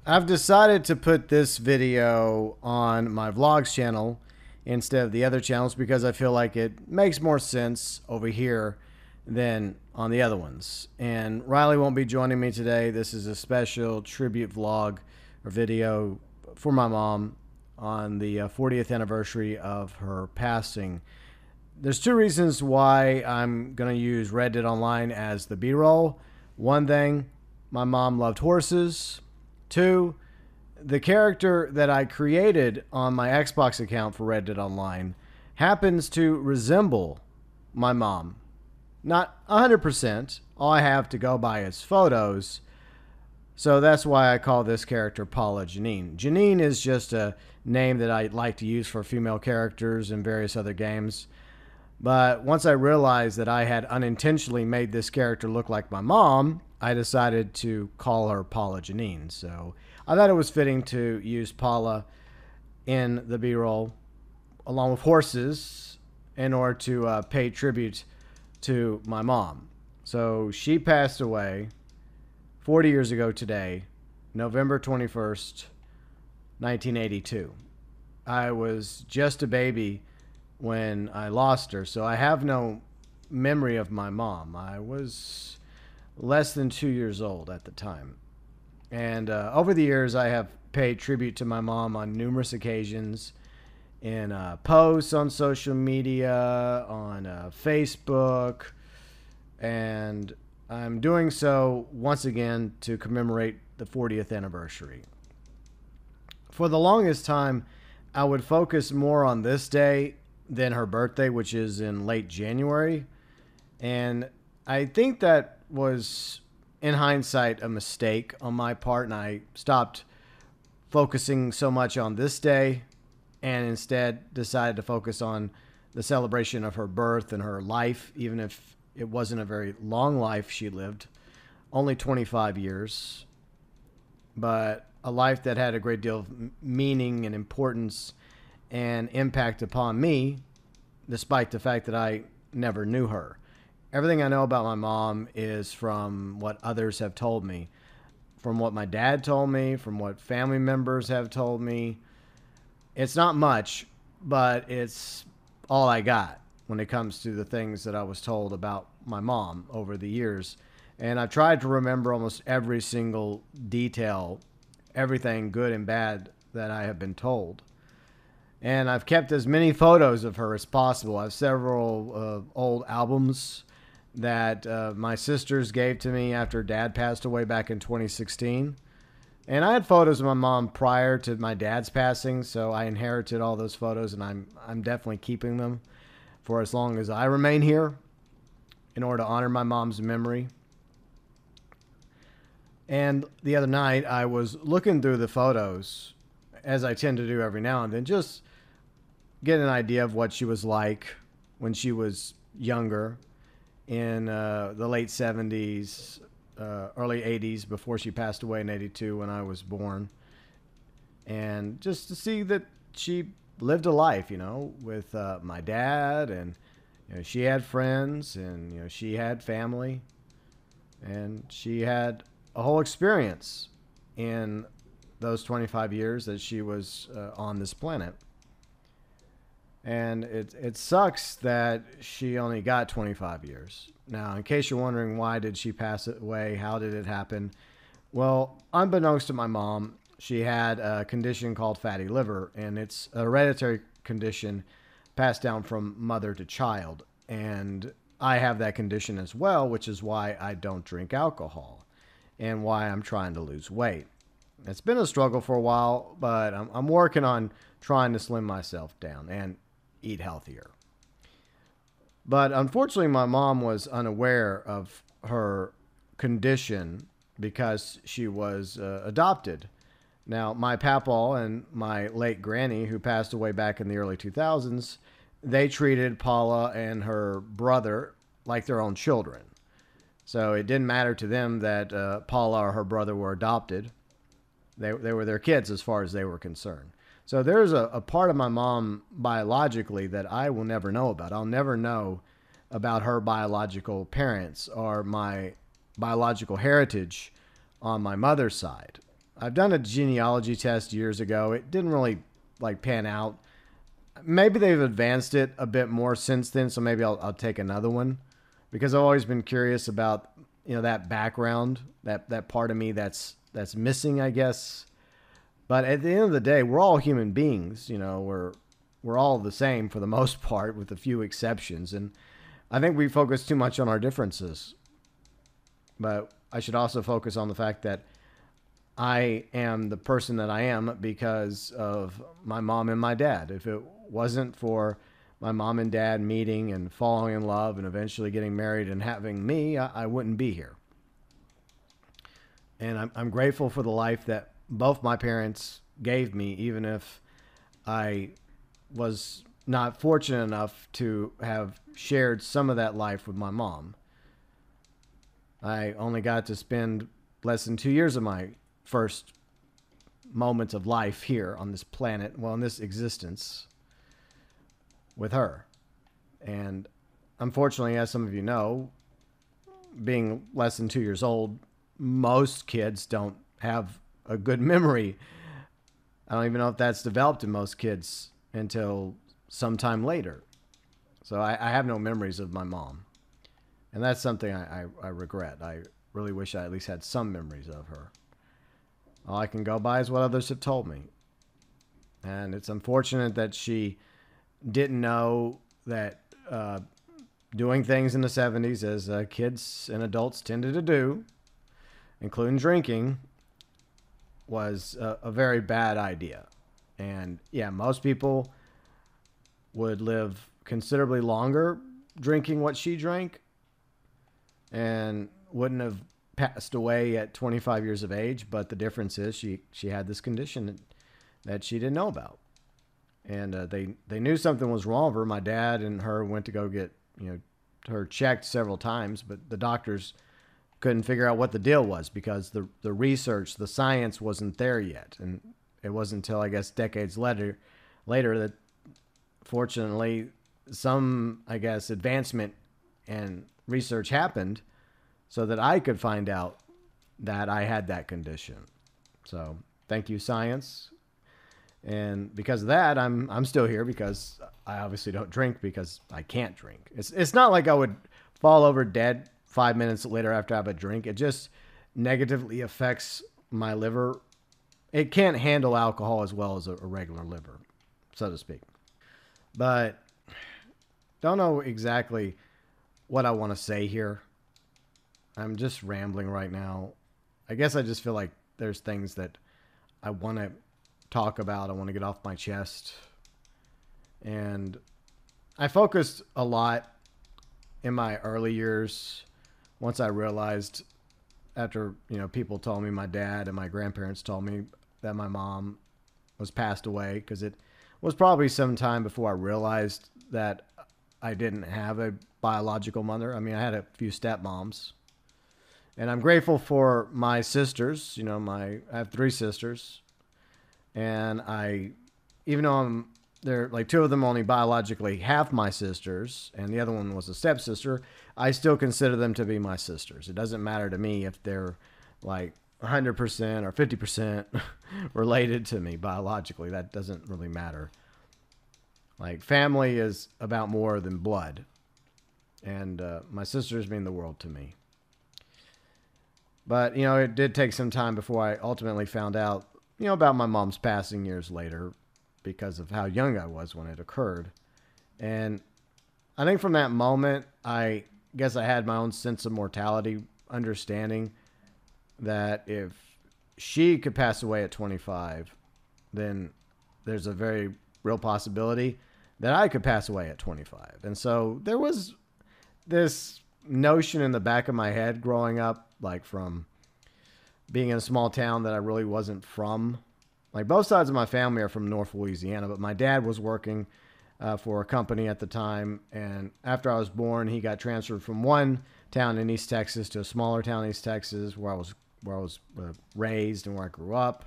I've decided to put this video on my vlogs channel instead of the other channels because I feel like it makes more sense over here than on the other ones. And Riley won't be joining me today. This is a special tribute vlog or video for my mom on the 40th anniversary of her passing. There's two reasons why I'm going to use Red Dead Online as the B-roll. One thing, my mom loved horses. Two, the character that I created on my Xbox account for Red Dead Online happens to resemble my mom. Not 100%. All I have to go by is photos. So that's why I call this character Paula Janine. Janine is just a name that I like to use for female characters in various other games. But once I realized that I had unintentionally made this character look like my mom, I decided to call her Paula Janine. So I thought it was fitting to use Paula in the B-roll along with horses in order to pay tribute to my mom. So she passed away 40 years ago today, November 21st, 1982. I was just a baby when I lost her, so I have no memory of my mom. I was less than 2 years old at the time. And over the years, I have paid tribute to my mom on numerous occasions in posts on social media, on Facebook, and I'm doing so once again to commemorate the 40th anniversary. For the longest time, I would focus more on this day than her birthday, which is in late January. And I think that was, in hindsight, a mistake on my part, and I stopped focusing so much on this day and instead decided to focus on the celebration of her birth and her life, even if it wasn't a very long life she lived, only 25 years, but a life that had a great deal of meaning and importance and impact upon me, despite the fact that I never knew her. Everything I know about my mom is from what others have told me, from what my dad told me, from what family members have told me. It's not much, but it's all I got when it comes to the things that I was told about my mom over the years. And I've tried to remember almost every single detail, everything good and bad that I have been told. And I've kept as many photos of her as possible. I have several old albums that my sisters gave to me after Dad passed away back in 2016. And I had photos of my mom prior to my dad's passing, so I inherited all those photos, and I'm definitely keeping them for as long as I remain here in order to honor my mom's memory. And the other night, I was looking through the photos, as I tend to do every now and then, just get an idea of what she was like when she was younger in the late 70s, early 80s, before she passed away in 82 when I was born. And just to see that she lived a life, with my dad, and she had friends, and she had family, and she had a whole experience in those 25 years that she was on this planet. And it sucks that she only got 25 years. Now, in case you're wondering why did she pass away, how did it happen? Well, unbeknownst to my mom, she had a condition called fatty liver, and it's a hereditary condition passed down from mother to child. And I have that condition as well, which is why I don't drink alcohol and why I'm trying to lose weight. It's been a struggle for a while, but I'm working on trying to slim myself down and eat healthier. But unfortunately, my mom was unaware of her condition because she was adopted. Now, my papaw and my late granny, who passed away back in the early 2000s, they treated Paula and her brother like their own children. So it didn't matter to them that Paula or her brother were adopted. They were their kids as far as they were concerned. So there's a part of my mom biologically that I will never know about. I'll never know about her biological parents or my biological heritage on my mother's side. I've done a genealogy test years ago. It didn't really like pan out. Maybe they've advanced it a bit more since then, so maybe I'll take another one because I've always been curious about that background, that part of me that's missing, I guess. But at the end of the day, we're all human beings. We're all the same for the most part, with a few exceptions, and I think we focus too much on our differences. But I should also focus on the fact that I am the person that I am because of my mom and my dad. If it wasn't for my mom and dad meeting and falling in love and eventually getting married and having me, I wouldn't be here. And I'm grateful for the life that both my parents gave me, even if I was not fortunate enough to have shared some of that life with my mom. I only got to spend less than 2 years of my first moments of life here on this planet, well, in this existence, with her. And unfortunately, as some of you know, being less than 2 years old, most kids don't have a good memory. I don't even know if that's developed in most kids until sometime later. So I have no memories of my mom. And that's something I regret. I really wish I at least had some memories of her. All I can go by is what others have told me. And it's unfortunate that she didn't know that doing things in the 70s, as kids and adults tended to do, including drinking, was a very bad idea. And yeah, most people would live considerably longer drinking what she drank and wouldn't have passed away at 25 years of age. But the difference is she had this condition that she didn't know about. And they knew something was wrong with her. My dad and her went to go get her checked several times, but the doctors couldn't figure out what the deal was because the research, the science wasn't there yet. And it wasn't until, I guess, decades later that, fortunately, some, I guess, advancement and research happened so that I could find out that I had that condition. So thank you, science. And because of that, I'm still here because I obviously don't drink because I can't drink. It's not like I would fall over dead 5 minutes later after I have a drink. It just negatively affects my liver. It can't handle alcohol as well as a regular liver, so to speak. But don't know exactly what I want to say here. I'm just rambling right now. I guess I just feel like there's things that I want to talk about. I want to get off my chest. And I focused a lot in my early years once I realized, after people told me, my dad and my grandparents told me that my mom was passed away, because it was probably some time before I realized that I didn't have a biological mother. I mean, I had a few stepmoms. And I'm grateful for my sisters. I have 3 sisters. And even though they're like 2 of them only biologically half my sisters, and the other one was a stepsister, I still consider them to be my sisters. It doesn't matter to me if they're like 100% or 50% related to me biologically. That doesn't really matter. Like, family is about more than blood. And my sisters mean the world to me. But, it did take some time before I ultimately found out, about my mom's passing years later, because of how young I was when it occurred. And I think from that moment, I guess I had my own sense of mortality, understanding that if she could pass away at 25, then there's a very real possibility that I could pass away at 25. And so there was this notion in the back of my head growing up, like from being in a small town that I really wasn't from. Like, both sides of my family are from North Louisiana, but my dad was working for a company at the time. And after I was born, he got transferred from one town in East Texas to a smaller town in East Texas where I was raised and where I grew up.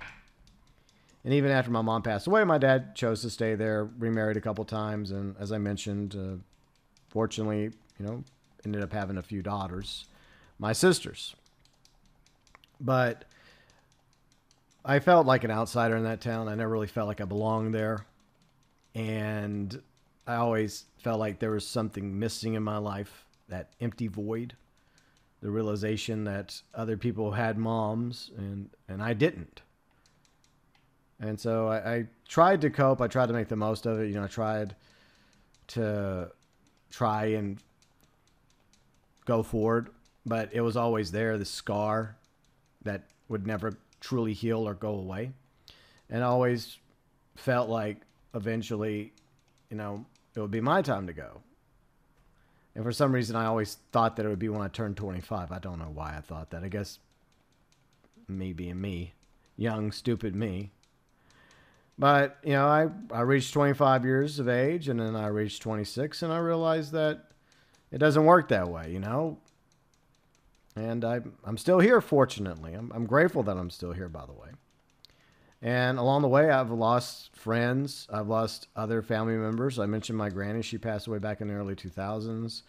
And even after my mom passed away, my dad chose to stay there, remarried a couple times. And as I mentioned, fortunately, ended up having a few daughters, my sisters. But I felt like an outsider in that town. I never really felt like I belonged there. And I always felt like there was something missing in my life, that empty void, the realization that other people had moms and I didn't. And so I tried to cope. I tried to make the most of it. You know, I tried to try and go forward, but it was always there, the scar that would never truly heal or go away. And I always felt like eventually, you know, it would be my time to go. And for some reason, I always thought that it would be when I turned 25. I don't know why I thought that. I guess me being me, young, stupid me. But, you know, I reached 25 years of age, and then I reached 26, and I realized that it doesn't work that way, you know? And I'm still here, fortunately. I'm grateful that I'm still here, by the way. And along the way, I've lost friends. I've lost other family members. I mentioned my granny. She passed away back in the early 2000s.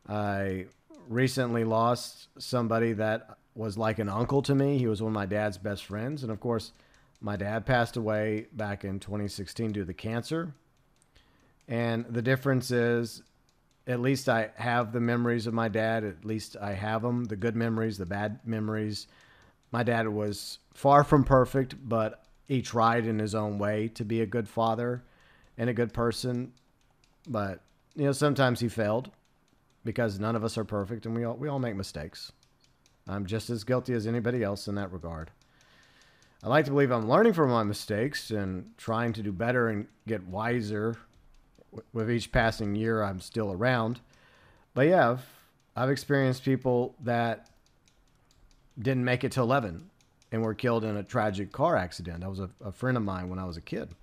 I recently lost somebody that was like an uncle to me. He was one of my dad's best friends. And of course, my dad passed away back in 2016 due to cancer. And the difference is, at least I have the memories of my dad. At least I have them, the good memories, the bad memories. My dad was far from perfect, but he tried in his own way to be a good father and a good person. But, you know, sometimes he failed because none of us are perfect and we all make mistakes. I'm just as guilty as anybody else in that regard. I like to believe I'm learning from my mistakes and trying to do better and get wiser with each passing year I'm still around. But yeah, I've experienced people that didn't make it to 11 and were killed in a tragic car accident. That was a friend of mine when I was a kid.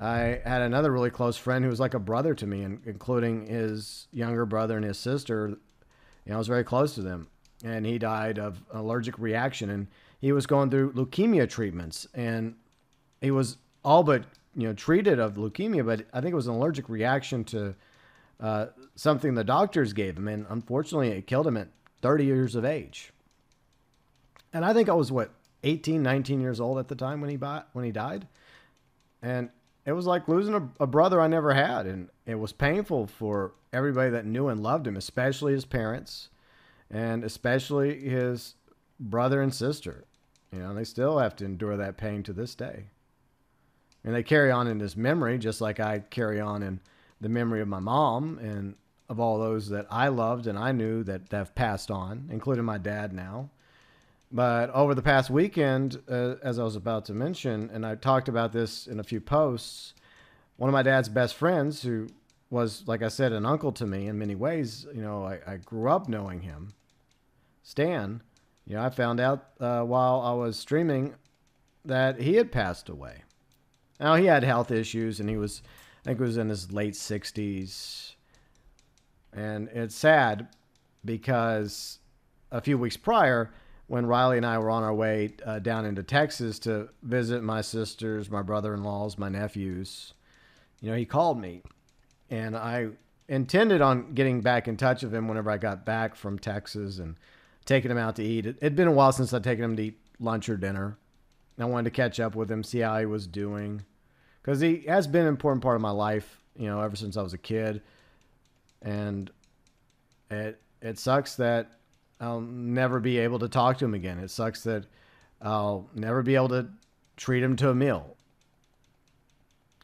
I had another really close friend who was like a brother to me, including his younger brother and his sister. You know, I was very close to them. And he died of an allergic reaction. And he was going through leukemia treatments. And he was all but, you know, treated of leukemia, but I think it was an allergic reaction to something the doctors gave him. And unfortunately, it killed him at 30 years of age. And I think I was, 18, 19 years old at the time when he died. And it was like losing a brother I never had. And it was painful for everybody that knew and loved him, especially his parents and especially his brother and sister. You know, they still have to endure that pain to this day. And they carry on in his memory, just like I carry on in the memory of my mom and of all those that I loved and I knew that have passed on, including my dad now. But over the past weekend, as I was about to mention, and I talked about this in a few posts, one of my dad's best friends, who was, like I said, an uncle to me in many ways, you know, I grew up knowing him, Stan, you know, I found out while I was streaming that he had passed away. Now, he had health issues, and I think he was in his late 60s. And it's sad because a few weeks prior, when Riley and I were on our way down into Texas to visit my sisters, my brother-in-laws, my nephews, you know, he called me. And I intended on getting back in touch with him whenever I got back from Texas and taking him out to eat. It'd been a while since I'd taken him to eat lunch or dinner. I wanted to catch up with him, see how he was doing. Because he has been an important part of my life, you know, ever since I was a kid. And it sucks that I'll never be able to talk to him again. It sucks that I'll never be able to treat him to a meal.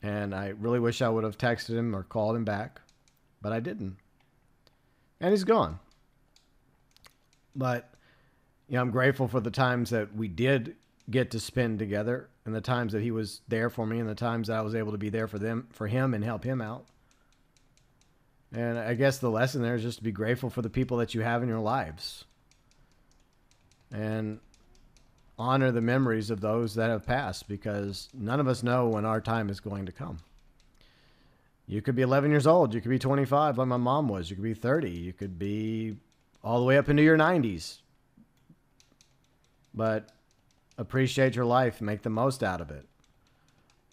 And I really wish I would have texted him or called him back, but I didn't. And he's gone. But, you know, I'm grateful for the times that we did get to spend together and the times that he was there for me and the times that I was able to be there for him and help him out. And I guess the lesson there is just to be grateful for the people that you have in your lives and honor the memories of those that have passed, because none of us know when our time is going to come. You could be 11 years old. You could be 25 like my mom was. You could be 30. You could be all the way up into your 90s. But appreciate your life. Make the most out of it.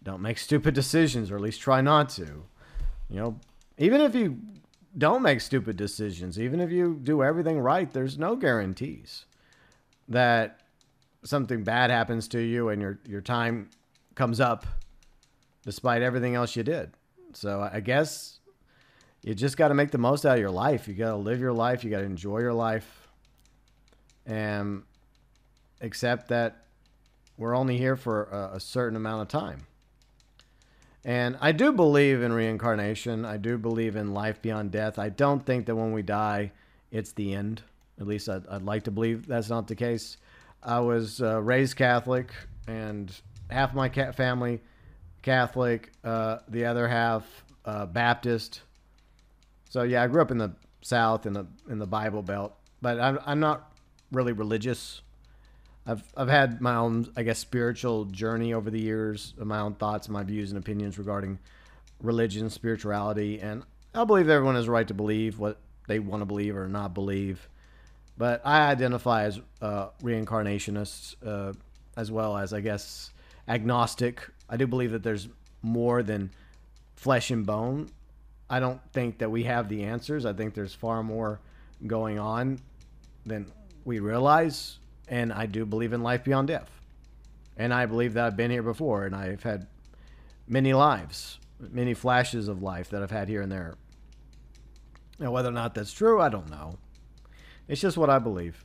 Don't make stupid decisions, or at least try not to. You know, even if you don't make stupid decisions, even if you do everything right, there's no guarantees that something bad happens to you and your time comes up despite everything else you did. So I guess you just got to make the most out of your life. You got to live your life. You got to enjoy your life and accept that we're only here for a certain amount of time. And I do believe in reincarnation. I do believe in life beyond death. I don't think that when we die, it's the end. At least I'd like to believe that's not the case. I was raised Catholic, and half my family Catholic, the other half Baptist. So yeah, I grew up in the South in the Bible Belt, but I'm not really religious. I've had my own, I guess, spiritual journey over the years, my own thoughts, my views and opinions regarding religion, spirituality, and I believe everyone has a right to believe what they want to believe or not believe. But I identify as reincarnationist, as well as, I guess, agnostic. I do believe that there's more than flesh and bone. I don't think that we have the answers. I think there's far more going on than we realize. And I do believe in life beyond death. And I believe that I've been here before, and I've had many lives, many flashes of life that I've had here and there. Now, whether or not that's true, I don't know. It's just what I believe.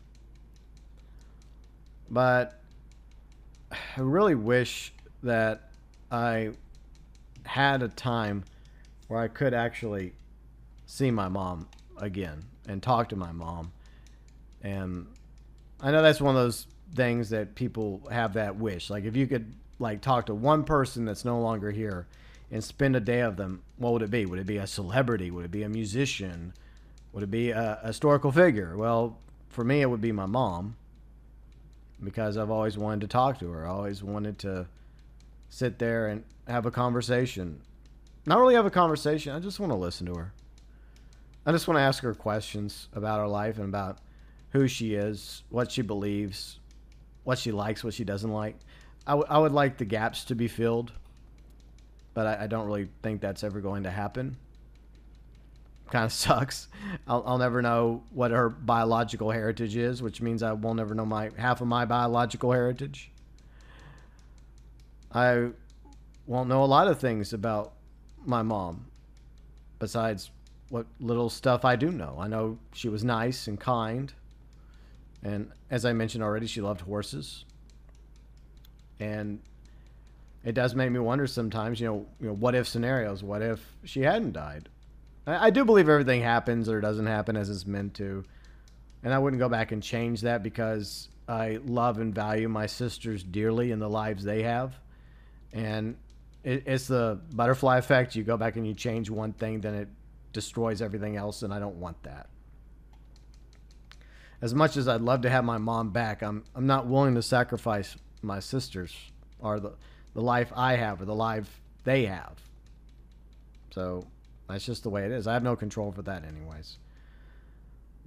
But I really wish that I had a time where I could actually see my mom again and talk to my mom. And I know that's one of those things that people have that wish. Like, if you could, like, talk to one person that's no longer here and spend a day of them, what would it be? Would it be a celebrity? Would it be a musician? Would it be a historical figure? Well, for me, it would be my mom, because I've always wanted to talk to her. I always wanted to sit there and have a conversation. Not really have a conversation. I just want to listen to her. I just want to ask her questions about her life and about who she is, what she believes, what she likes, what she doesn't like. I would like the gaps to be filled, but I don't really think that's ever going to happen. Kind of sucks. I'll never know what her biological heritage is, which means I won't ever know half of my biological heritage. I won't know a lot of things about my mom, besides what little stuff I do know. I know she was nice and kind. And as I mentioned already, she loved horses. And it does make me wonder sometimes, what if scenarios? What if she hadn't died? I do believe everything happens or doesn't happen as it's meant to. And I wouldn't go back and change that, because I love and value my sisters dearly and the lives they have. And it's the butterfly effect. You go back and you change one thing, then it destroys everything else, and I don't want that. As much as I'd love to have my mom back, I'm not willing to sacrifice my sisters or the life I have or the life they have. So that's just the way it is. I have no control for that anyways.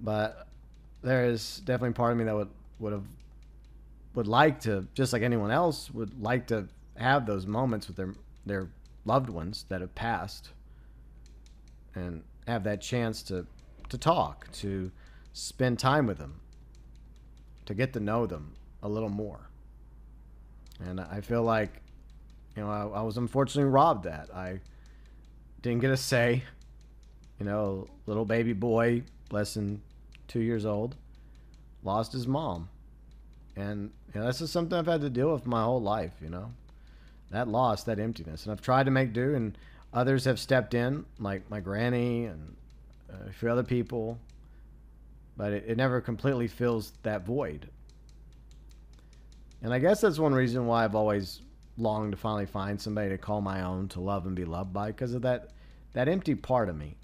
But there is definitely part of me that would like to, just like anyone else, would like to have those moments with their loved ones that have passed, and have that chance to talk, to spend time with them, to get to know them a little more. And I feel like, I was unfortunately robbed that. I didn't get a say. Little baby boy, less than 2 years old, lost his mom. And that's just something I've had to deal with my whole life, that loss, that emptiness. And I've tried to make do, and others have stepped in, like my granny and a few other people, but it never completely fills that void. And I guess that's one reason why I've always longed to finally find somebody to call my own, to love and be loved by, because of that empty part of me.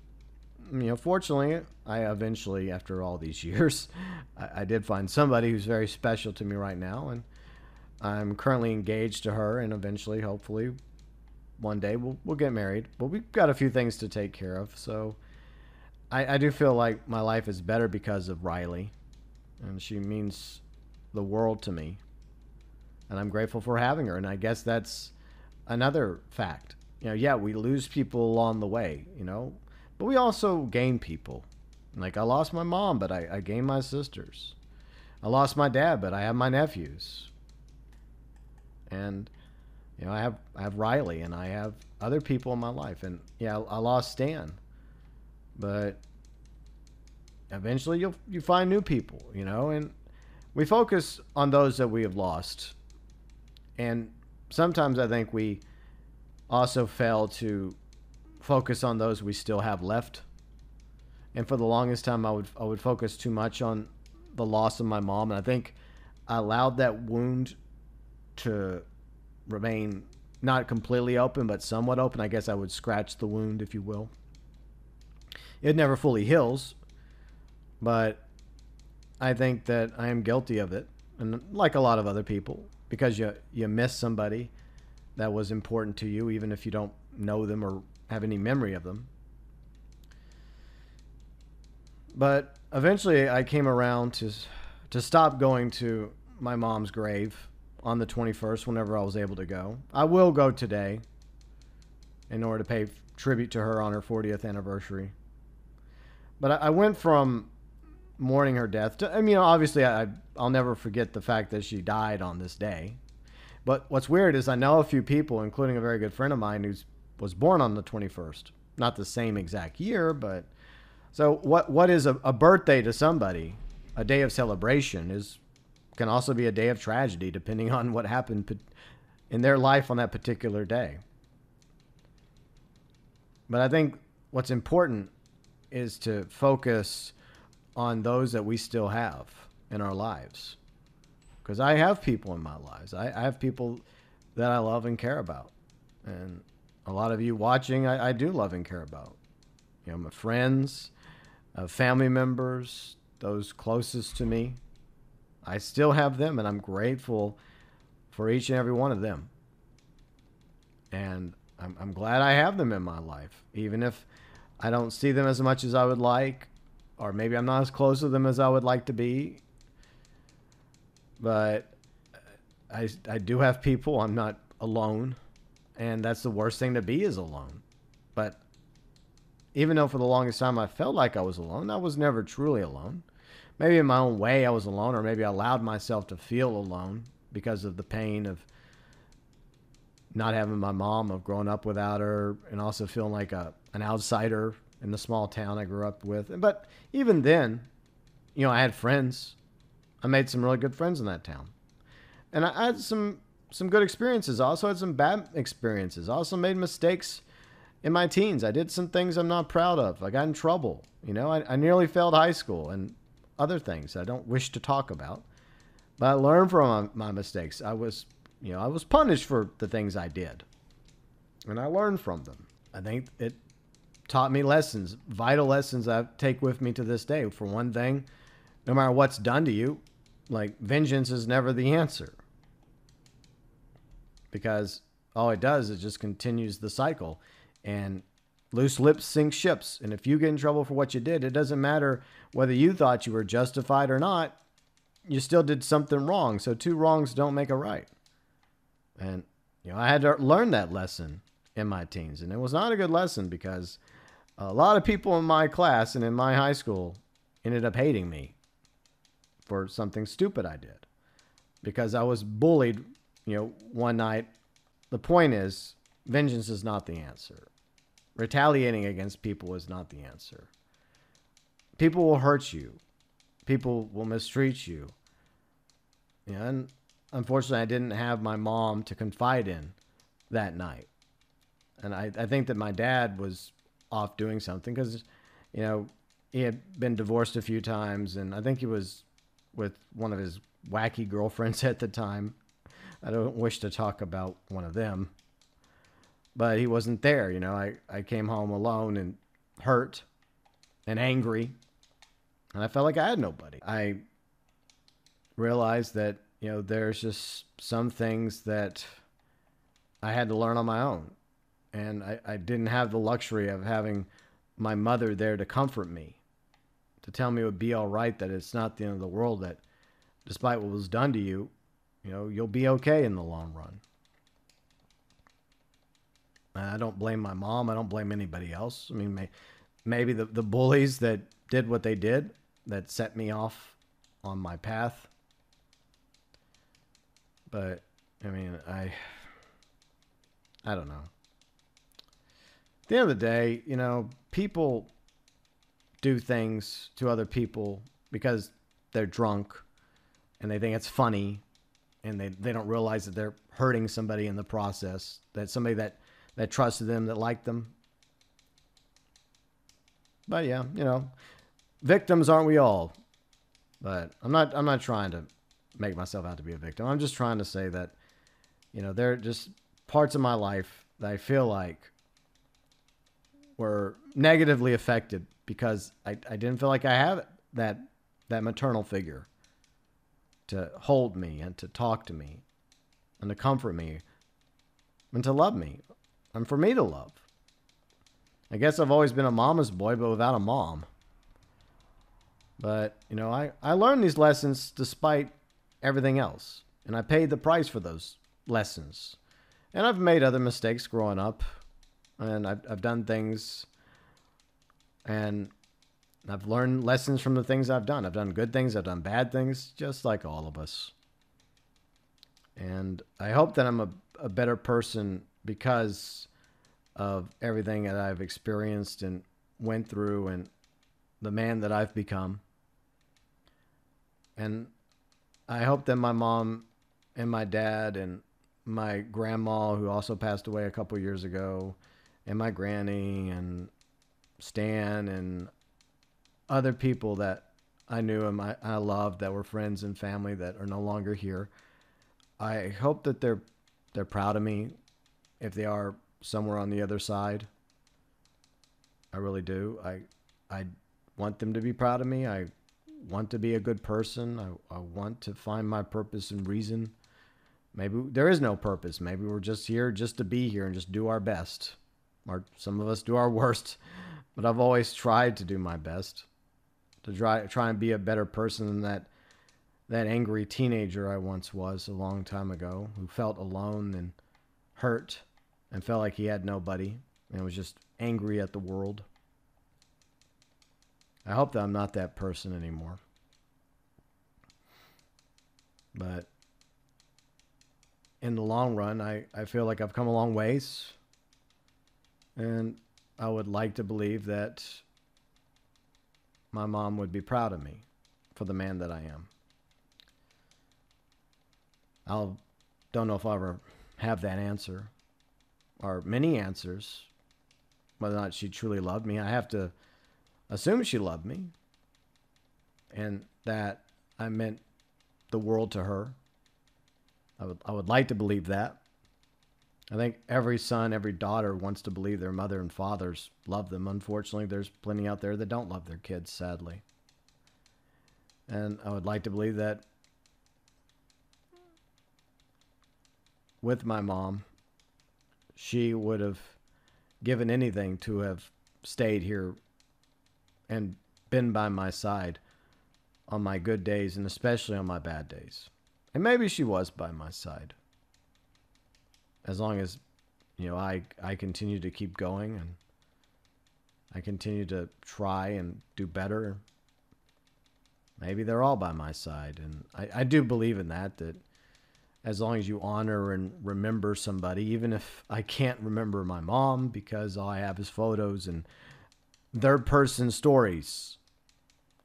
Fortunately, I eventually, after all these years, I did find somebody who's very special to me right now, and I'm currently engaged to her, and eventually, hopefully, one day we'll get married. But we've got a few things to take care of, so I do feel like my life is better because of Riley, and she means the world to me, and I'm grateful for having her. And I guess that's another fact. Yeah, we lose people along the way, but we also gain people. Like, I lost my mom, but I gained my sisters. I lost my dad, but I have my nephews. And I have Riley, and I have other people in my life, and yeah, I lost Stan, but eventually you find new people, and we focus on those that we have lost, and sometimes I think we also fail to focus on those we still have left. And for the longest time, I would focus too much on the loss of my mom, and I think I allowed that wound to remain not completely open, but somewhat open. I guess I would scratch the wound, if you will. It never fully heals, but I think that I am guilty of it, and like a lot of other people, because you miss somebody that was important to you, even if you don't know them or have any memory of them. But eventually, I came around to stop going to my mom's grave on the 21st whenever I was able to go. I will go today in order to pay tribute to her on her 40th anniversary. But I went from mourning her death to, obviously I'll never forget the fact that she died on this day. But what's weird is I know a few people, including a very good friend of mine who was born on the 21st. Not the same exact year, but so what is a birthday to somebody? A day of celebration can also be a day of tragedy, depending on what happened in their life on that particular day. But I think what's important is to focus on those that we still have in our lives. Because I have people in my lives. I have people that I love and care about. And a lot of you watching, I do love and care about. My friends, family members, those closest to me. I still have them, and I'm grateful for each and every one of them. And I'm glad I have them in my life, even if I don't see them as much as I would like, or maybe I'm not as close to them as I would like to be. But I do have people. I'm not alone, and that's the worst thing to be, is alone. But even though for the longest time I felt like I was alone, I was never truly alone. Maybe in my own way I was alone, or maybe I allowed myself to feel alone because of the pain of not having my mom, of growing up without her, and also feeling like an outsider in the small town I grew up with. But even then, I had friends. I made some really good friends in that town. And I had some good experiences. I also had some bad experiences. I also made mistakes in my teens. I did some things I'm not proud of. I got in trouble. I nearly failed high school and other things I don't wish to talk about. But I learned from my mistakes. I was punished for the things I did. And I learned from them. I think it taught me lessons, vital lessons I take with me to this day. For one thing, no matter what's done to you, like, vengeance is never the answer. Because all it does is just continues the cycle. And loose lips sink ships. And if you get in trouble for what you did, it doesn't matter whether you thought you were justified or not. You still did something wrong. So two wrongs don't make a right. And, I had to learn that lesson in my teens. And it was not a good lesson, because a lot of people in my class and in my high school ended up hating me for something stupid I did, because I was bullied, one night. The point is, vengeance is not the answer. Retaliating against people is not the answer. People will hurt you. People will mistreat you. And unfortunately, I didn't have my mom to confide in that night. And I think that my dad was off doing something, because, he had been divorced a few times, and I think he was with one of his wacky girlfriends at the time. I don't wish to talk about one of them, but he wasn't there. I came home alone and hurt and angry, and I felt like I had nobody. I realized that, there's just some things that I had to learn on my own. And I didn't have the luxury of having my mother there to comfort me, to tell me it would be all right, that it's not the end of the world, that despite what was done to you, you'll be okay in the long run. I don't blame my mom. I don't blame anybody else. I mean, maybe the bullies that did what they did, that set me off on my path. But I mean, I don't know. At the end of the day, you know, people do things to other people because they're drunk and they think it's funny, and they don't realize that they're hurting somebody in the process, that somebody that trusted them, that liked them. But yeah, you know, victims aren't we all? But I'm not trying to make myself out to be a victim. I'm just trying to say that, you know, there are just parts of my life that I feel like were negatively affected because I didn't feel like I had that maternal figure to hold me and to talk to me and to comfort me and to love me and for me to love. I guess I've always been a mama's boy, but without a mom. But, you know, I learned these lessons despite everything else. And I paid the price for those lessons. And I've made other mistakes growing up. And I've done things. And I've learned lessons from the things I've done. I've done good things. I've done bad things, just like all of us. And I hope that I'm a better person because of everything that I've experienced and went through and the man that I've become. And I hope that my mom and my dad and my grandma, who also passed away a couple years ago, and my granny and Stan and other people that I knew and I loved that were friends and family that are no longer here. I hope that they're proud of me if they are somewhere on the other side. I really do. I want them to be proud of me. I want to be a good person. I want to find my purpose and reason. Maybe there is no purpose. Maybe we're just here just to be here and just do our best. Or some of us do our worst. But I've always tried to do my best. To try and be a better person than that angry teenager I once was a long time ago, who felt alone and hurt and felt like he had nobody and was just angry at the world. I hope that I'm not that person anymore. But in the long run, I feel like I've come a long ways. And I would like to believe that my mom would be proud of me for the man that I am. Don't know if I'll ever have that answer or many answers, whether or not she truly loved me. I have to assume she loved me and that I meant the world to her. I would like to believe that. I think every son, every daughter wants to believe their mother and fathers love them. Unfortunately, there's plenty out there that don't love their kids, sadly. And I would like to believe that with my mom, she would have given anything to have stayed here and been by my side on my good days and especially on my bad days. And maybe she was by my side. As long as, you know, I continue to keep going and I continue to try and do better, maybe they're all by my side. And I do believe in that as long as you honor and remember somebody, even if I can't remember my mom because all I have is photos and third person stories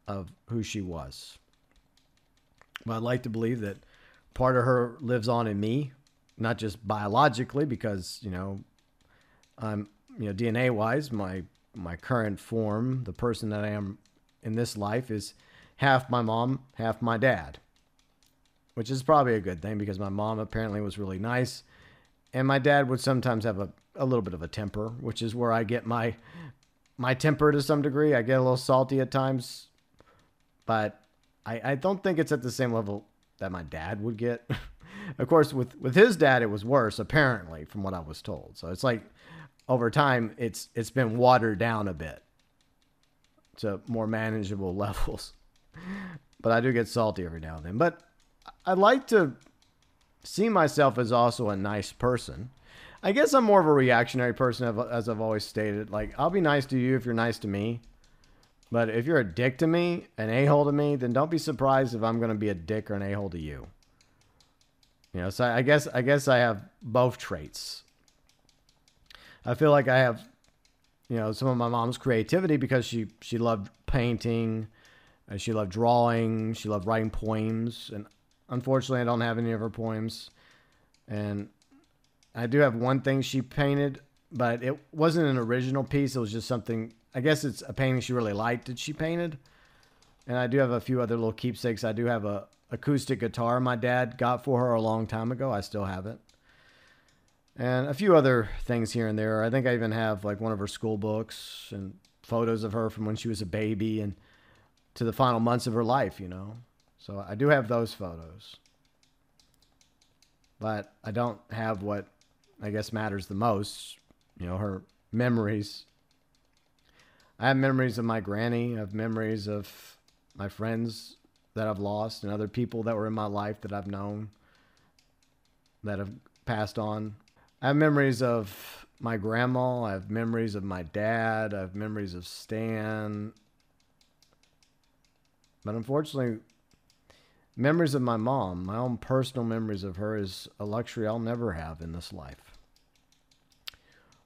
of who she was. But I'd like to believe that part of her lives on in me, not just biologically because, you know, I'm, you know, DNA wise, my current form, the person that I am in this life is half my mom, half my dad, which is probably a good thing because my mom apparently was really nice. And my dad would sometimes have a little bit of a temper, which is where I get my temper to some degree. I get a little salty at times, but I don't think it's at the same level that my dad would get. Of course, with his dad, it was worse, apparently, from what I was told. So it's like over time, it's been watered down a bit to more manageable levels. But I do get salty every now and then. But I like to see myself as also a nice person. I guess I'm more of a reactionary person, as I've always stated. Like, I'll be nice to you if you're nice to me. But if you're a dick to me, an a-hole to me, then don't be surprised if I'm going to be a dick or an a-hole to you. So I guess I have both traits. I feel like I have, some of my mom's creativity because she loved painting, she loved drawing, she loved writing poems, and unfortunately, I don't have any of her poems. And I do have one thing she painted, but it wasn't an original piece. It was just something. I guess it's a painting she really liked that she painted. And I do have a few other little keepsakes. I do have a acoustic guitar my dad got for her a long time ago. I still have it. And a few other things here and there. I think I even have like one of her school books and photos of her from when she was a baby and to the final months of her life, So I do have those photos. But I don't have what I guess matters the most, her memories. I have memories of my granny. I have memories of my friends that I've lost and other people that were in my life that I've known that have passed on. I have memories of my grandma. I have memories of my dad. I have memories of Stan. But unfortunately, memories of my mom, my own personal memories of her, is a luxury I'll never have in this life.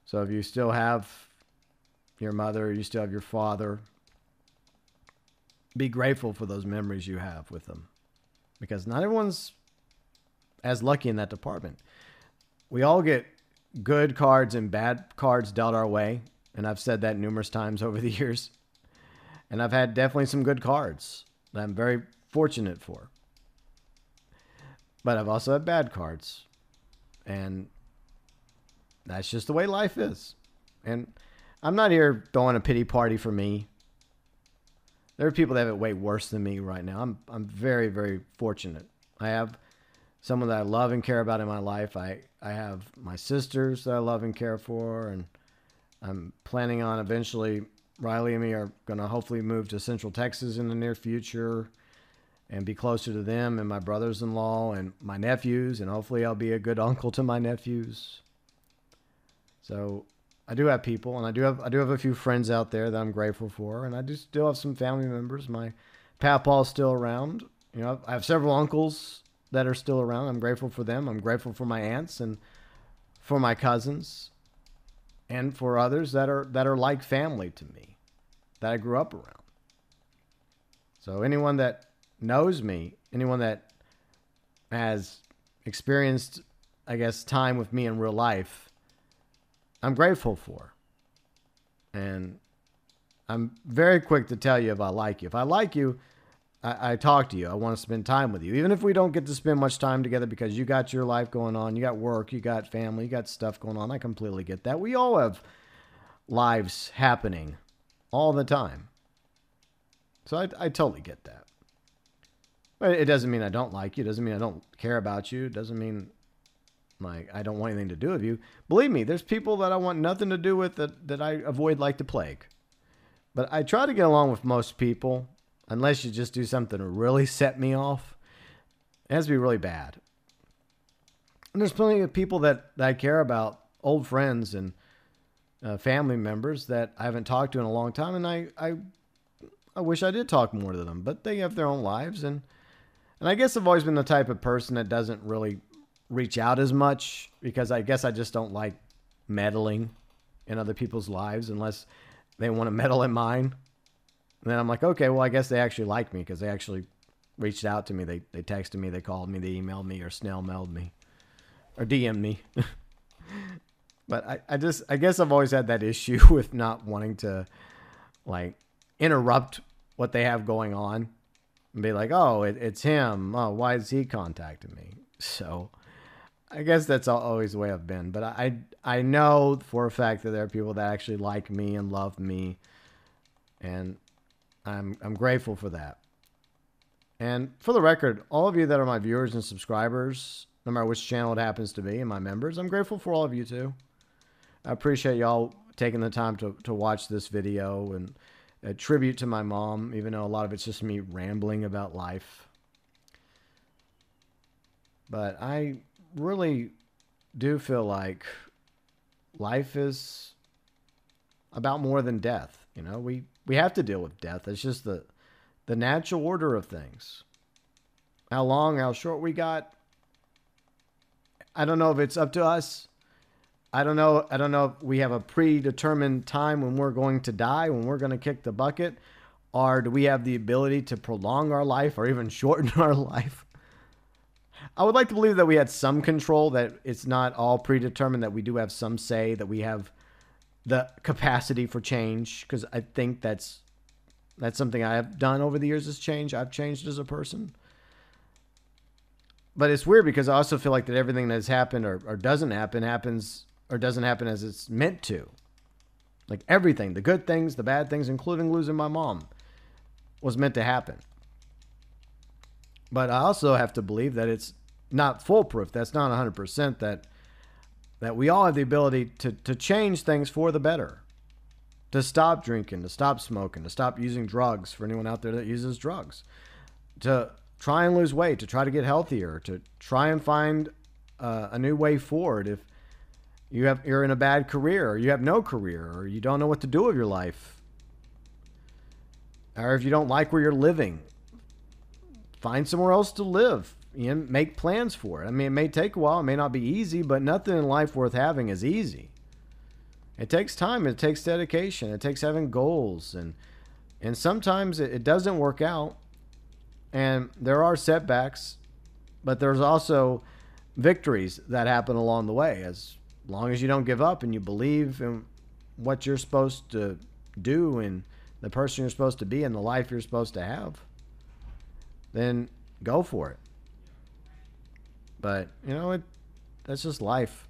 So if you still have your mother, you still have your father, be grateful for those memories you have with them. Because not everyone's as lucky in that department. We all get good cards and bad cards dealt our way. And I've said that numerous times over the years. And I've had definitely some good cards that I'm very fortunate for. But I've also had bad cards. And that's just the way life is. And I'm not here throwing a pity party for me. There are people that have it way worse than me right now. I'm very, very fortunate. I have someone that I love and care about in my life. I have my sisters that I love and care for. And I'm planning on eventually, Riley and me are going to hopefully move to Central Texas in the near future and be closer to them and my brothers-in-law and my nephews. And hopefully I'll be a good uncle to my nephews. So I do have people, and I do have a few friends out there that I'm grateful for, and I do still have some family members. My Papa's still around. I have several uncles that are still around. I'm grateful for them. I'm grateful for my aunts and for my cousins, and for others that are like family to me, that I grew up around. So anyone that knows me, anyone that has experienced, I guess, time with me in real life, I'm grateful for. And I'm very quick to tell you if I like you. If I like you, I talk to you. I want to spend time with you. Even if we don't get to spend much time together because you got your life going on, you got work, you got family, you got stuff going on. I completely get that. We all have lives happening all the time. So I totally get that. But it doesn't mean I don't like you. It doesn't mean I don't care about you. It doesn't mean like I don't want anything to do with you. Believe me, there's people that I want nothing to do with that I avoid like the plague. But I try to get along with most people, unless you just do something to really set me off. It has to be really bad. And there's plenty of people that I care about, old friends and family members that I haven't talked to in a long time, and I wish I did talk more to them. But they have their own lives, and I guess I've always been the type of person that doesn't really reach out as much because I guess I just don't like meddling in other people's lives unless they want to meddle in mine. And then I'm like, okay, well, I guess they actually like me because they actually reached out to me. They texted me, they called me, they emailed me, or snail mailed me, or DM'd me. But I guess I've always had that issue with not wanting to like interrupt what they have going on and be like, oh, it's him. Oh, why is he contacting me? So I guess that's always the way I've been. But I know for a fact that there are people that actually like me and love me. And I'm grateful for that. And for the record, all of you that are my viewers and subscribers, no matter which channel it happens to be, and my members, I'm grateful for all of you too. I appreciate y'all taking the time to watch this video and a tribute to my mom, even though a lot of it's just me rambling about life. But I really do feel like life is about more than death. We have to deal with death. It's just the natural order of things. How long, how short we got, I don't know if it's up to us. I don't know if we have a predetermined time when we're going to die, when we're going to kick the bucket, or do we have the ability to prolong our life or even shorten our life? I would like to believe that we had some control, that it's not all predetermined, that we do have some say, that we have the capacity for change, because I think that's something I have done over the years is change. I've changed as a person. But it's weird because I also feel like that everything that has happened or doesn't happen happens or doesn't happen as it's meant to. Like everything, the good things, the bad things, including losing my mom, was meant to happen. But I also have to believe that it's not foolproof. That's not 100% that we all have the ability to change things for the better. To stop drinking, to stop smoking, to stop using drugs for anyone out there that uses drugs. To try and lose weight, to try to get healthier, to try and find a new way forward. If you're in a bad career, or you have no career, or you don't know what to do with your life, or if you don't like where you're living, find somewhere else to live. You know, make plans for it. I mean, it may take a while, it may not be easy, but nothing in life worth having is easy. It takes time, it takes dedication, it takes having goals, and sometimes it doesn't work out. And there are setbacks, but there's also victories that happen along the way. As long as you don't give up and you believe in what you're supposed to do and the person you're supposed to be and the life you're supposed to have, then go for it. But, you know, that's just life.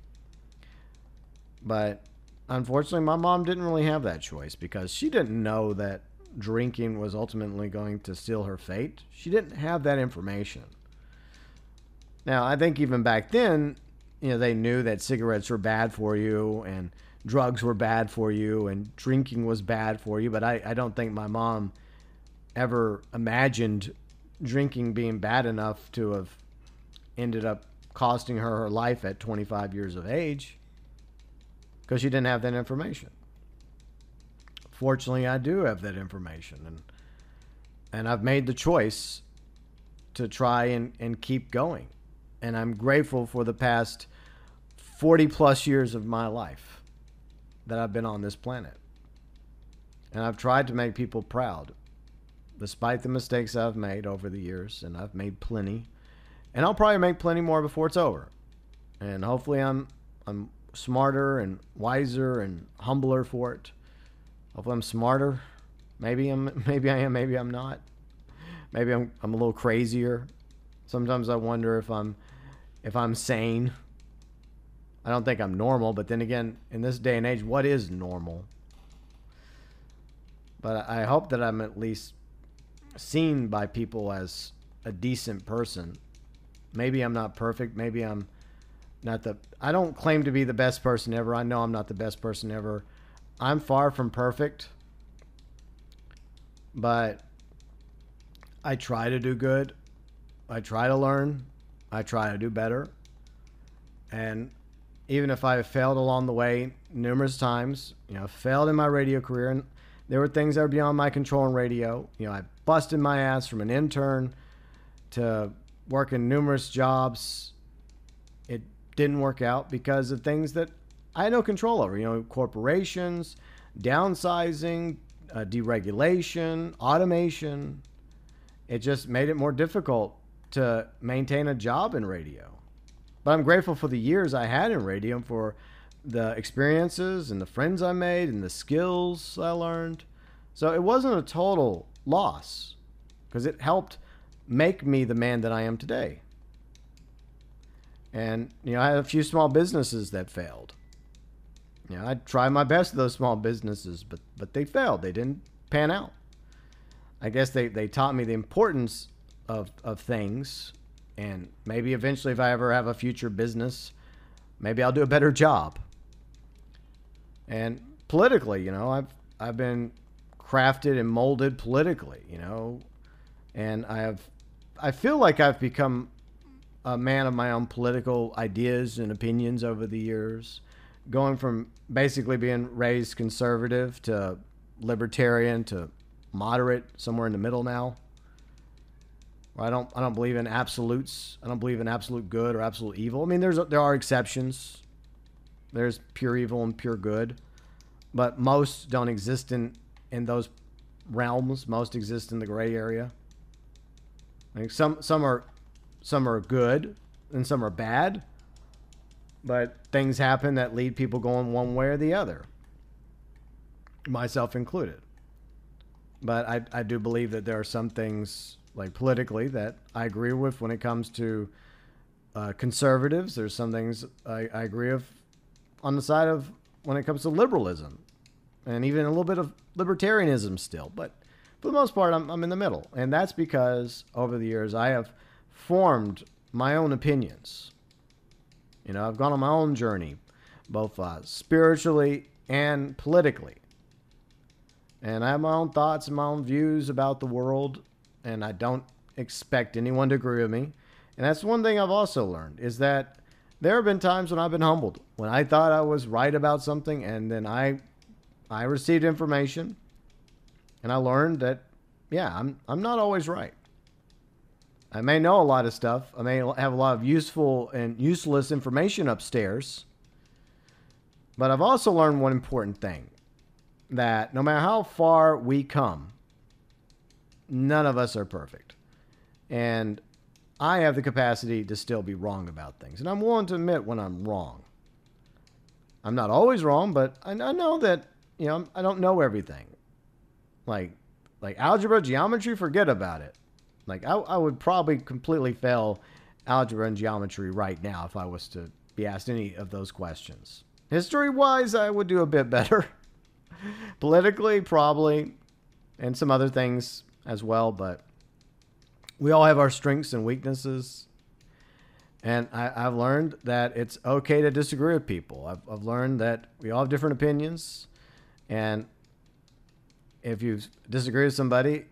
But unfortunately, my mom didn't really have that choice because she didn't know that drinking was ultimately going to seal her fate. She didn't have that information. Now, I think even back then, you know, they knew that cigarettes were bad for you and drugs were bad for you and drinking was bad for you. But I don't think my mom ever imagined drinking being bad enough to have ended up costing her life at 25 years of age, because she didn't have that information. Fortunately, I do have that information, and I've made the choice to try and keep going. And I'm grateful for the past 40 plus years of my life that I've been on this planet. And I've tried to make people proud, despite the mistakes I've made over the years, and I've made plenty. And I'll probably make plenty more before it's over. And hopefully I'm smarter and wiser and humbler for it. Hopefully I'm smarter. Maybe I am, maybe I'm not. Maybe I'm a little crazier. Sometimes I wonder if I'm sane. I don't think I'm normal, but then again, in this day and age, what is normal? But I hope that I'm at least seen by people as a decent person. Maybe I'm not perfect. Maybe I'm not I don't claim to be the best person ever. I know I'm not the best person ever. I'm far from perfect, but I try to do good. I try to learn. I try to do better. And even if I have failed along the way numerous times, you know, I failed in my radio career, and there were things that were beyond my control in radio. You know, I busted my ass from an intern to working numerous jobs. It didn't work out because of things that I had no control over. You know, corporations, downsizing, deregulation, automation. It just made it more difficult to maintain a job in radio. But I'm grateful for the years I had in radio and for the experiences and the friends I made and the skills I learned. So it wasn't a total loss because it helped make me the man that I am today. And, you know, I had a few small businesses that failed. You know, I tried my best with those small businesses, but they failed. They didn't pan out. I guess they taught me the importance of things. And maybe eventually if I ever have a future business, maybe I'll do a better job. And politically, you know, I've been crafted and molded politically, you know, and I feel like I've become a man of my own political ideas and opinions over the years, going from basically being raised conservative to libertarian to moderate, somewhere in the middle now, Or I don't believe in absolutes. I don't believe in absolute good or absolute evil. I mean, there are exceptions. There's pure evil and pure good, but most don't exist in those realms. Most exist in the gray area. I think some are good and some are bad, but things happen that lead people going one way or the other, myself included. But I do believe that there are some things, like politically, that I agree with when it comes to conservatives. There's some things I agree with on the side of when it comes to liberalism, and even a little bit of libertarianism still. But for the most part, I'm in the middle. And that's because over the years, I have formed my own opinions. You know, I've gone on my own journey, both spiritually and politically. And I have my own thoughts and my own views about the world, and I don't expect anyone to agree with me. And that's one thing I've also learned, is that there have been times when I've been humbled, when I thought I was right about something, and then I received information, and I learned that, yeah, I'm not always right. I may know a lot of stuff. I may have a lot of useful and useless information upstairs. But I've also learned one important thing, that no matter how far we come, none of us are perfect. And I have the capacity to still be wrong about things. And I'm willing to admit when I'm wrong. I'm not always wrong, but I know that, you know, I don't know everything. Like algebra, geometry, forget about it. Like I would probably completely fail algebra and geometry right now if I was to be asked any of those questions. History-wise, I would do a bit better. Politically, probably, and some other things as well, but we all have our strengths and weaknesses. And I've learned that it's okay to disagree with people. I've learned that we all have different opinions, and if you disagree with somebody,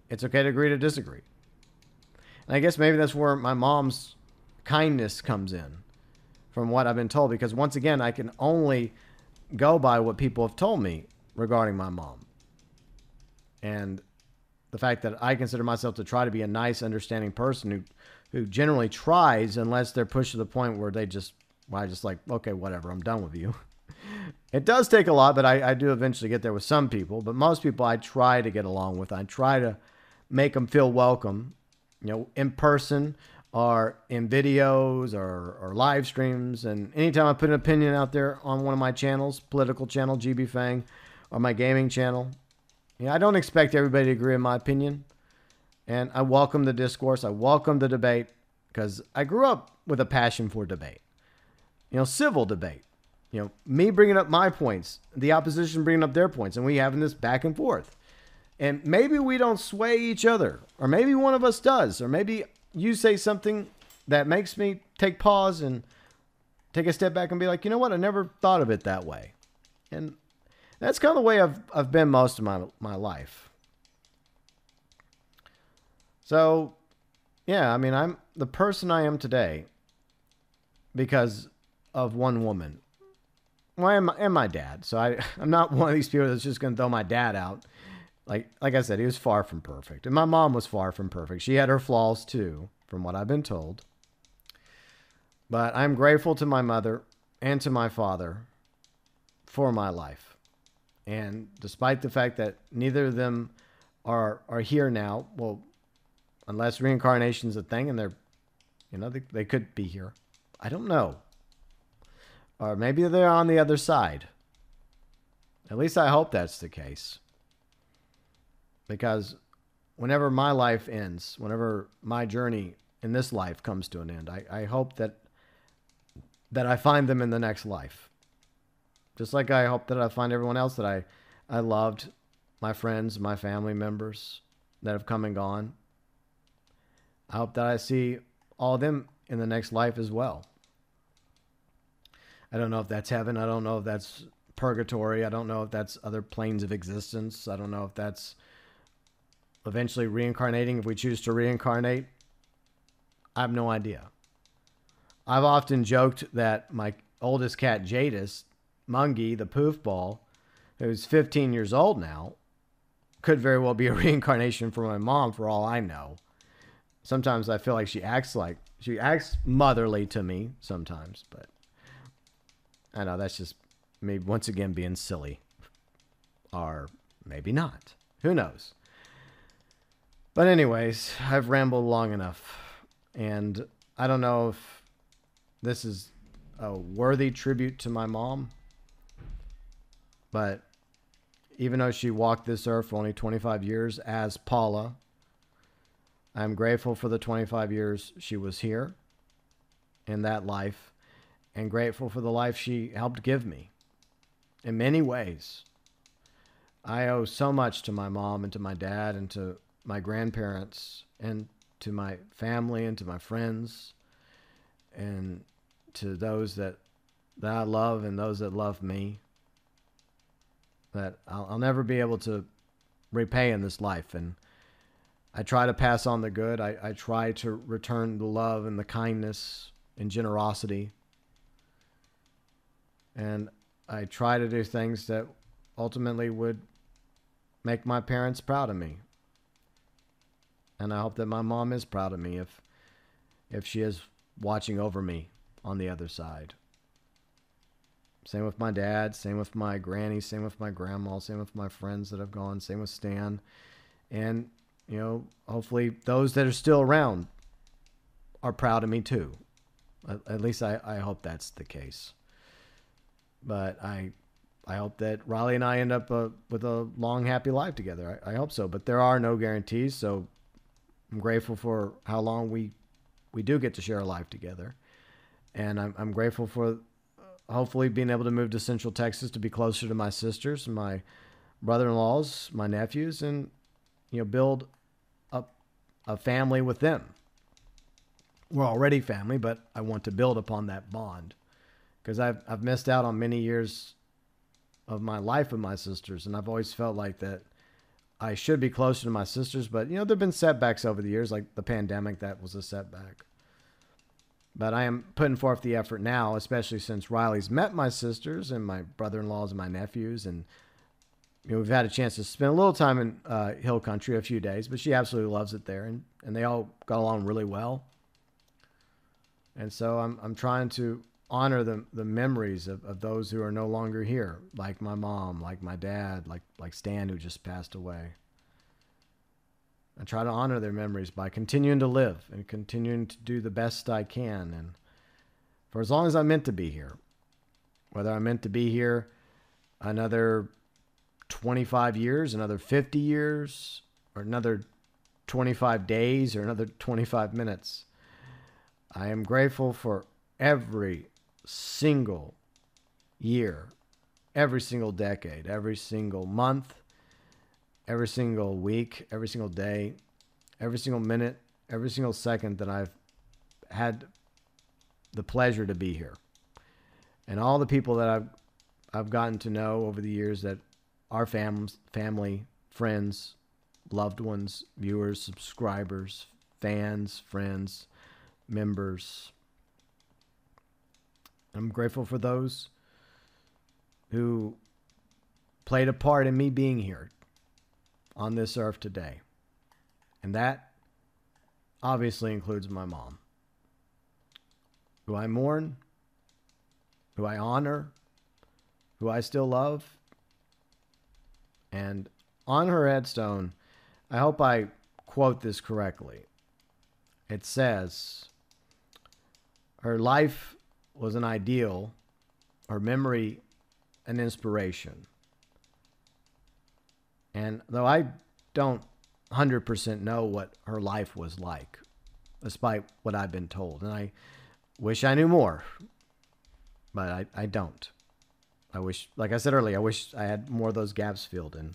it's okay to agree to disagree. And I guess maybe that's where my mom's kindness comes in, from what I've been told, because once again, I can only go by what people have told me regarding my mom. And the fact that I consider myself to try to be a nice, understanding person who generally tries, unless they're pushed to the point where I just like, okay, whatever, I'm done with you. It does take a lot, but I do eventually get there with some people. But most people I try to get along with. I try to make them feel welcome, you know, in person or in videos or live streams. And anytime I put an opinion out there on one of my channels, political channel, GB Fang, or my gaming channel, you know, I don't expect everybody to agree in my opinion. And I welcome the discourse. I welcome the debate, because I grew up with a passion for debate. You know, civil debate. You know, me bringing up my points, the opposition bringing up their points, and we having this back and forth. And maybe we don't sway each other, or maybe one of us does, or maybe you say something that makes me take pause and take a step back and be like, you know what, I never thought of it that way. And that's kind of the way I've been most of my life. So, yeah, I mean, I'm the person I am today because of one woman. Well, and my dad. So I'm not one of these people that's just going to throw my dad out. Like I said, he was far from perfect. And my mom was far from perfect. She had her flaws too, from what I've been told. But I'm grateful to my mother and to my father for my life. And despite the fact that neither of them are here now, well, unless reincarnation is a thing and they're, you know, they could be here. I don't know. Or maybe they're on the other side. At least I hope that's the case. Because whenever my life ends, whenever my journey in this life comes to an end, I hope that I find them in the next life. Just like I hope that I find everyone else that I loved, my friends, my family members that have come and gone. I hope that I see all of them in the next life as well. I don't know if that's heaven. I don't know if that's purgatory. I don't know if that's other planes of existence. I don't know if that's eventually reincarnating if we choose to reincarnate. I have no idea. I've often joked that my oldest cat, Jadis, Mungie, the poof ball, who's 15 years old now, could very well be a reincarnation for my mom for all I know. sometimes I feel like she acts motherly to me sometimes, but I know that's just me once again being silly. Or maybe not. Who knows? But anyways, I've rambled long enough. And I don't know if this is a worthy tribute to my mom. But even though she walked this earth for only 25 years as Paula, I'm grateful for the 25 years she was here in that life, and grateful for the life she helped give me in many ways. I owe so much to my mom and to my dad and to my grandparents and to my family and to my friends and to those that I love and those that love me, that I'll never be able to repay in this life. And I try to pass on the good. I try to return the love and the kindness and generosity. And I try to do things that ultimately would make my parents proud of me. And I hope that my mom is proud of me if she is watching over me on the other side. Same with my dad, same with my granny, same with my grandma, same with my friends that have gone, same with Stan. And, you know, hopefully those that are still around are proud of me too. At least I hope that's the case. But I hope that Riley and I end up with a long, happy life together. I hope so. But there are no guarantees. So I'm grateful for how long we do get to share a life together. And I'm grateful for hopefully being able to move to Central Texas to be closer to my sisters and my brother-in-laws, my nephews, and, you know, build up a family with them. We're already family, but I want to build upon that bond, because I've missed out on many years of my life with my sisters, and I've always felt like that I should be closer to my sisters, but, you know, there've been setbacks over the years, like the pandemic. That was a setback. But I am putting forth the effort now, especially since Riley's met my sisters and my brother-in-laws and my nephews, and, you know, we've had a chance to spend a little time in Hill Country, a few days, but she absolutely loves it there, and they all got along really well. And so I'm trying to honor the memories of those who are no longer here, like my mom, like my dad, like Stan, who just passed away. I try to honor their memories by continuing to live and continuing to do the best I can. And for as long as I'm meant to be here, whether I'm meant to be here another 25 years, another 50 years, or another 25 days, or another 25 minutes, I am grateful for every single year, every single decade, every single month, every single week, every single day, every single minute, every single second that I've had the pleasure to be here. And all the people that I've gotten to know over the years that are family, friends, loved ones, viewers, subscribers, fans, friends, members. I'm grateful for those who played a part in me being here on this earth today. And that obviously includes my mom, who I mourn, who I honor, who I still love. And on her headstone, I hope I quote this correctly. It says, her life was an ideal, her memory an inspiration. And though I don't 100% know what her life was like, despite what I've been told, and I wish I knew more, but I don't. I wish, like I said earlier, I wish I had more of those gaps filled, and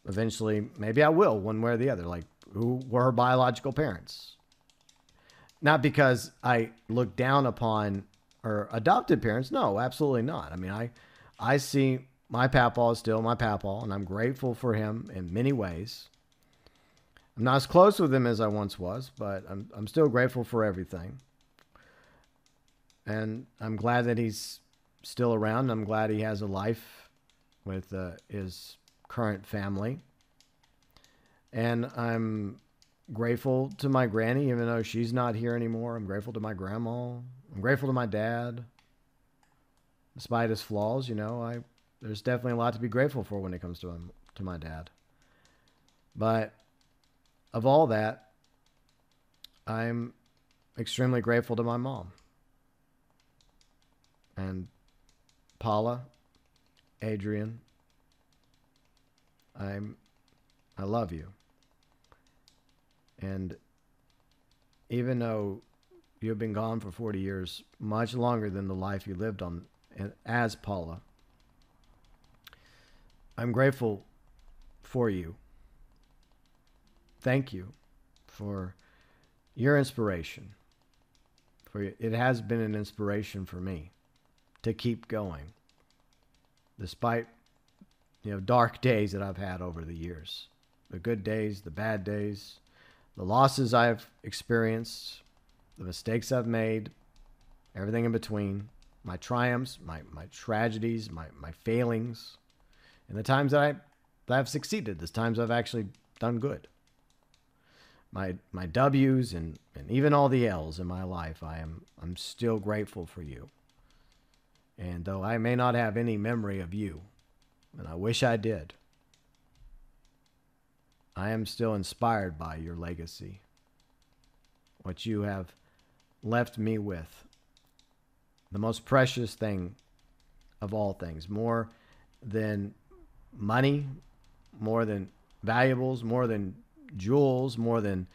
eventually maybe I will, one way or the other. Like, who were her biological parents? Not because I look down upon her adopted parents. No, absolutely not. I mean, I see my papaw is still my papaw, and I'm grateful for him in many ways. I'm not as close with him as I once was, but I'm still grateful for everything. And I'm glad that he's still around. I'm glad he has a life with his current family. And I'm grateful to my granny, even though she's not here anymore. I'm grateful to my grandma. I'm grateful to my dad. Despite his flaws, there's definitely a lot to be grateful for when it comes to my dad. But of all that, I'm extremely grateful to my mom. And Paula, Adrian, I love you. And even though you've been gone for 40 years, much longer than the life you lived on as Paula, I'm grateful for you. Thank you for your inspiration. It has been an inspiration for me to keep going, despite dark days that I've had over the years. The good days, the bad days, the losses I've experienced, the mistakes I've made, everything in between, my triumphs, my tragedies, my failings, and the times that I've succeeded, the times I've actually done good. My W's and even all the L's in my life, I'm still grateful for you. And though I may not have any memory of you, and I wish I did, I am still inspired by your legacy, what you have left me with. The most precious thing of all things, more than money, more than valuables, more than jewels, more than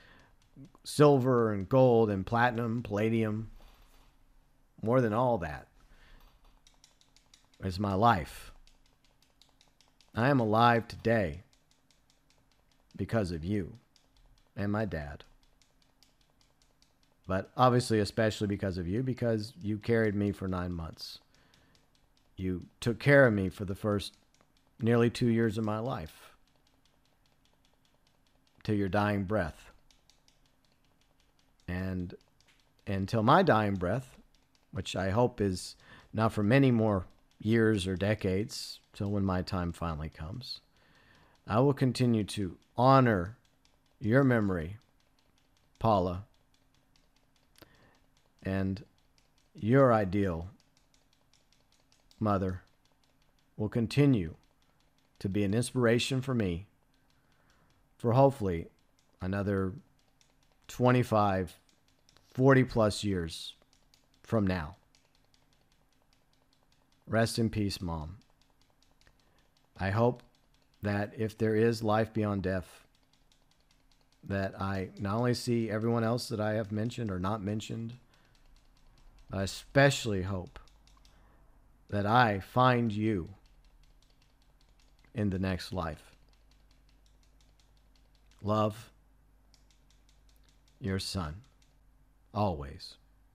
silver and gold and platinum, palladium, more than all that is my life. I am alive today because of you and my dad. But obviously, especially because of you, because you carried me for 9 months. You took care of me for the first nearly 2 years of my life, till your dying breath. And until my dying breath, which I hope is not for many more years or decades, till when my time finally comes, I will continue to honor your memory, Paula, and your ideal mother will continue to be an inspiration for me for hopefully another 25, 40 plus years from now. Rest in peace, Mom. I hope that if there is life beyond death, that I not only see everyone else that I have mentioned or not mentioned, I especially hope that I find you in the next life. Love, your son, always.